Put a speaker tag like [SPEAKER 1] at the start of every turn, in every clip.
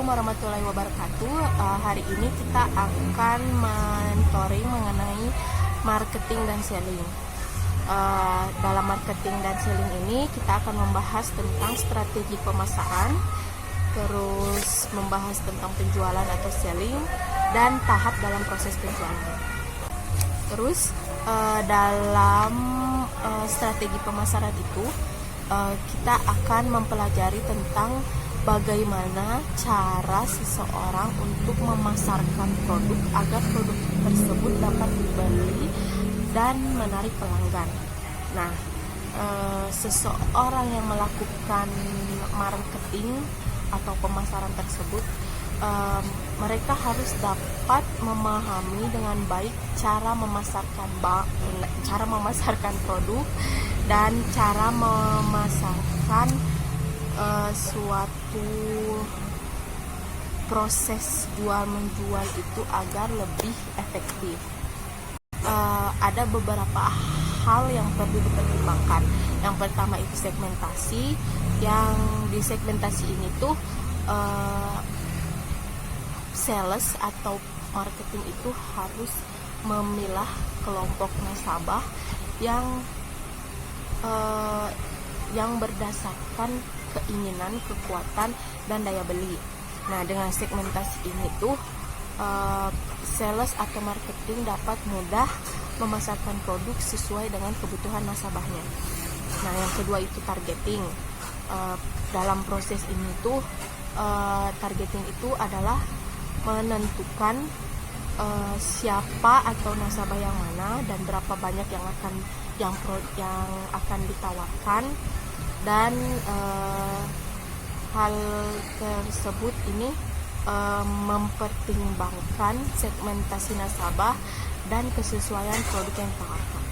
[SPEAKER 1] Assalamualaikum warahmatullahi wabarakatuh. Hari ini kita akan mentoring mengenai marketing dan selling. Dalam marketing dan selling ini kita akan membahas tentang strategi pemasaran, terus membahas tentang penjualan atau selling, dan tahap dalam proses penjualan. Terus dalam strategi pemasaran itu kita akan mempelajari tentang bagaimana cara seseorang untuk memasarkan produk agar produk tersebut dapat dibeli dan menarik pelanggan. Nah, seseorang yang melakukan marketing atau pemasaran tersebut, mereka harus dapat memahami dengan baik cara memasarkan produk dan cara memasarkan suatu proses jual menjual itu agar lebih efektif. Ada beberapa hal yang perlu dipertimbangkan. Yang pertama itu segmentasi. Yang di segmentasi ini tuh sales atau marketing itu harus memilah kelompok nasabah yang berdasarkan keinginan, kekuatan, dan daya beli. Nah, dengan segmentasi ini tuh sales atau marketing dapat mudah memasarkan produk sesuai dengan kebutuhan nasabahnya. Nah, yang kedua itu targeting. Dalam proses ini tuh targeting itu adalah menentukan siapa atau nasabah yang mana dan berapa banyak yang akan ditawarkan, dan hal tersebut ini mempertimbangkan segmentasi nasabah dan kesesuaian produk yang ditawarkan.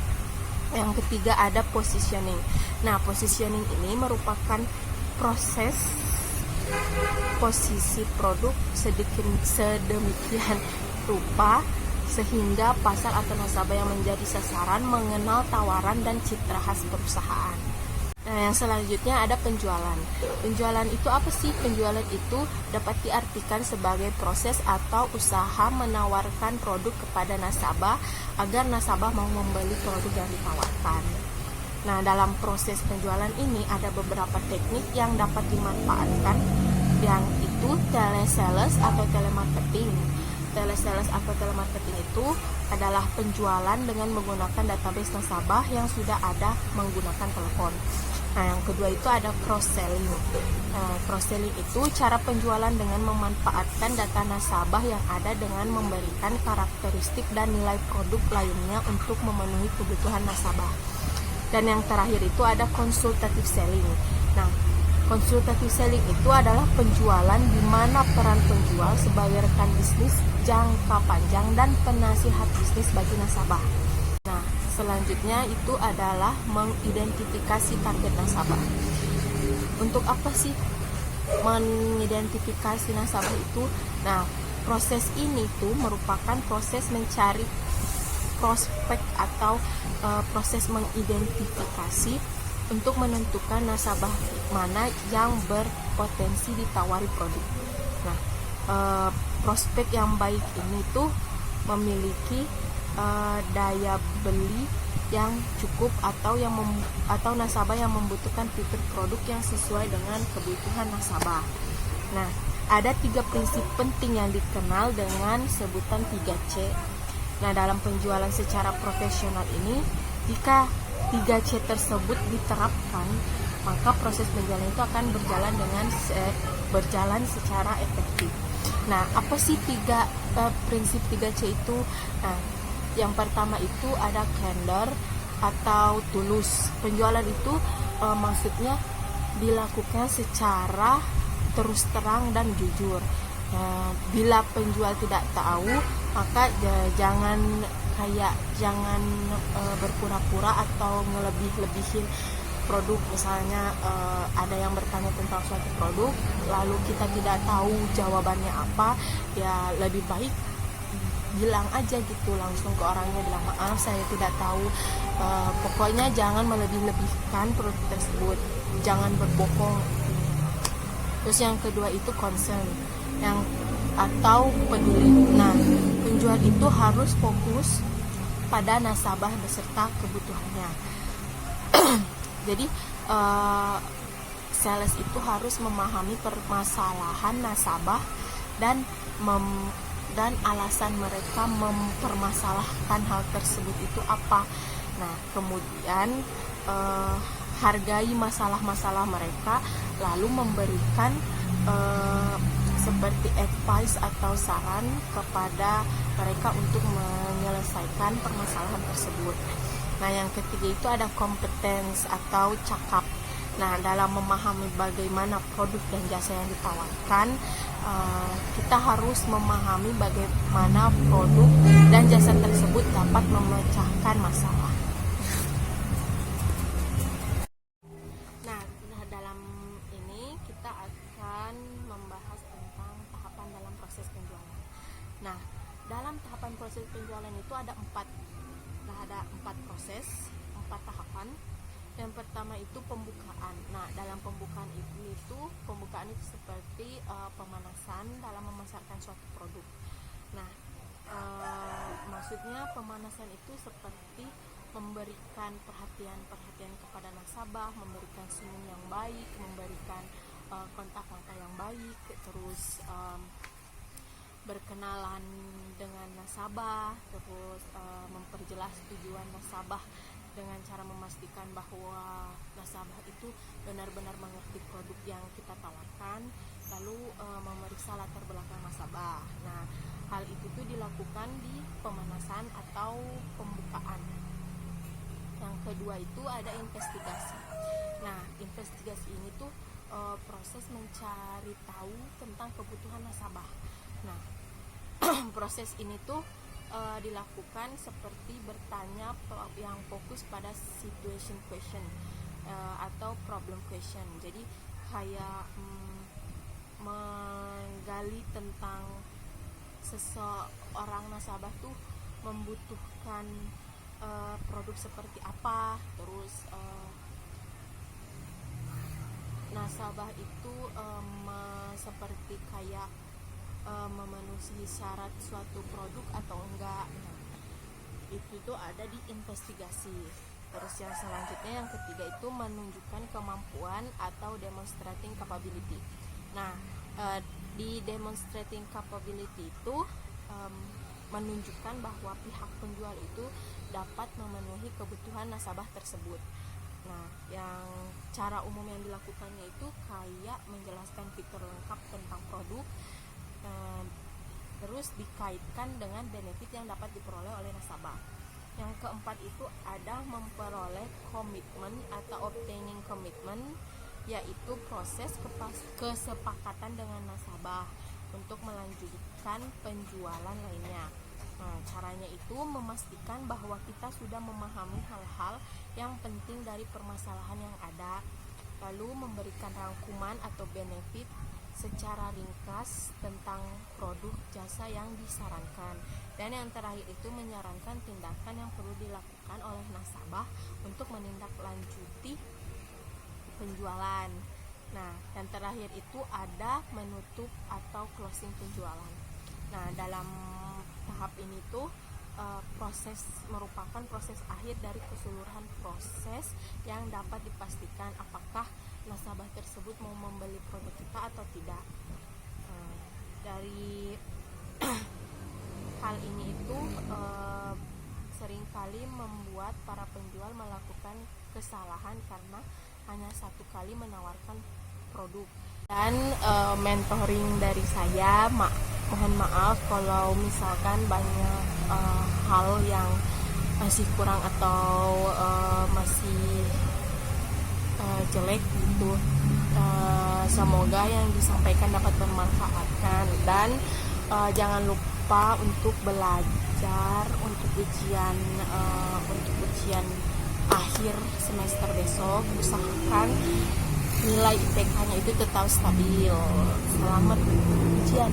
[SPEAKER 1] Yang ketiga ada positioning. Nah, positioning ini merupakan proses posisi produk sedemikian rupa sehingga pasar atau nasabah yang menjadi sasaran mengenal tawaran dan citra khas perusahaan. Nah, yang selanjutnya ada penjualan. Penjualan itu apa sih? Penjualan itu dapat diartikan sebagai proses atau usaha menawarkan produk kepada nasabah agar nasabah mau membeli produk yang ditawarkan. Nah, dalam proses penjualan ini ada beberapa teknik yang dapat dimanfaatkan, yang itu telesales atau telemarketing. Telesales atau telemarketing itu adalah penjualan dengan menggunakan database nasabah yang sudah ada menggunakan telepon. Nah, yang kedua itu ada cross-selling. Cross-selling itu cara penjualan dengan memanfaatkan data nasabah yang ada dengan memberikan karakteristik dan nilai produk lainnya untuk memenuhi kebutuhan nasabah. Dan yang terakhir itu ada consultative selling. Nah, consultative selling itu adalah penjualan di mana peran penjual sebagai rekan bisnis jangka panjang dan penasihat bisnis bagi nasabah. Nah, selanjutnya itu adalah mengidentifikasi target nasabah. Untuk apa sih mengidentifikasi nasabah itu? Nah, proses ini tuh merupakan proses mencari prospek atau proses mengidentifikasi untuk menentukan nasabah mana yang berpotensi ditawari produk. Nah, prospek yang baik ini tuh memiliki daya beli yang cukup atau nasabah yang membutuhkan fitur produk yang sesuai dengan kebutuhan nasabah. Nah, ada 3 prinsip penting yang dikenal dengan sebutan 3C. Nah, dalam penjualan secara profesional ini, jika 3C tersebut diterapkan, maka proses penjualan itu akan berjalan secara efektif. Nah, apa sih prinsip 3C itu? Nah, yang pertama itu ada candor atau tulus. Penjualan itu maksudnya dilakukan secara terus terang dan jujur. Bila penjual tidak tahu, maka jangan berpura-pura atau ngelebih-lebihin produk. Misalnya ada yang bertanya tentang suatu produk, lalu kita tidak tahu jawabannya apa, ya lebih baik bilang aja gitu langsung ke orangnya, bilang maaf saya tidak tahu. Pokoknya jangan melebih-lebihkan produk tersebut, jangan berbohong. Terus yang kedua itu concern. yang atau peduli. Nah, penjual itu harus fokus pada nasabah beserta kebutuhannya. Jadi sales itu harus memahami permasalahan nasabah dan alasan mereka mempermasalahkan hal tersebut itu apa. Nah, kemudian hargai masalah-masalah mereka, lalu memberikan seperti advice atau saran kepada mereka untuk menyelesaikan permasalahan tersebut. Nah, yang ketiga itu ada competence atau cakap. Nah, dalam memahami bagaimana produk dan jasa yang ditawarkan, kita harus memahami bagaimana produk dan jasa tersebut dapat memecahkan masalah. Nah, dalam ini kita akan membahas tentang tahapan dalam proses penjualan. Nah, dalam tahapan proses penjualan itu ada empat proses, 4 tahapan. Yang pertama itu pembukaan. Nah, dalam pembukaan itu seperti pemanasan dalam memasarkan suatu produk. Nah, maksudnya pemanasan itu seperti memberikan perhatian kepada nasabah, memberikan senyum yang baik, memberikan kontak mata yang baik, terus berkenalan dengan nasabah, terus memperjelas tujuan nasabah dengan cara memastikan bahwa nasabah itu benar-benar mengerti produk yang kita tawarkan, lalu memeriksa latar belakang nasabah. Nah, hal itu tuh dilakukan di pemanasan atau pembukaan. Yang kedua itu ada investigasi. Nah, investigasi ini tuh proses mencari tahu tentang kebutuhan nasabah. Nah, proses ini tuh dilakukan seperti bertanya yang fokus pada situation question atau problem question. Jadi kayak menggali tentang seseorang nasabah tuh membutuhkan produk seperti apa, terus nasabah itu seperti kayak memenuhi syarat suatu produk atau enggak. Nah, itu tuh ada di investigasi. Terus yang selanjutnya yang ketiga itu menunjukkan kemampuan atau demonstrating capability. Nah, di demonstrating capability itu menunjukkan bahwa pihak penjual itu dapat memenuhi kebutuhan nasabah tersebut. Nah, yang cara umum yang dilakukannya itu kayak menjelaskan fitur lengkap tentang produk, terus dikaitkan dengan benefit yang dapat diperoleh oleh nasabah. Yang keempat itu ada memperoleh komitmen atau obtaining commitment, yaitu proses kesepakatan dengan nasabah untuk melanjutkan penjualan lainnya. Nah, caranya itu memastikan bahwa kita sudah memahami hal-hal yang penting dari permasalahan yang ada, lalu memberikan rangkuman atau benefit secara ringkas tentang produk jasa yang disarankan. Dan yang terakhir itu menyarankan tindakan yang perlu dilakukan oleh nasabah untuk menindaklanjuti penjualan. Nah, yang terakhir itu ada menutup atau closing penjualan. Nah, dalam tahap ini tuh merupakan proses akhir dari keseluruhan proses yang dapat dipastikan apakah nasabah tersebut mau membeli produk kita atau tidak. Dari hal ini itu seringkali membuat para penjual melakukan kesalahan karena hanya satu kali menawarkan produk. Dan mentoring dari saya, mohon maaf kalau misalkan banyak hal yang masih kurang atau masih jelek gitu. Semoga yang disampaikan dapat bermanfaatkan, dan jangan lupa untuk belajar untuk ujian akhir semester besok. Usahakan nilai IPK-nya itu tetap stabil. Selamat ujian.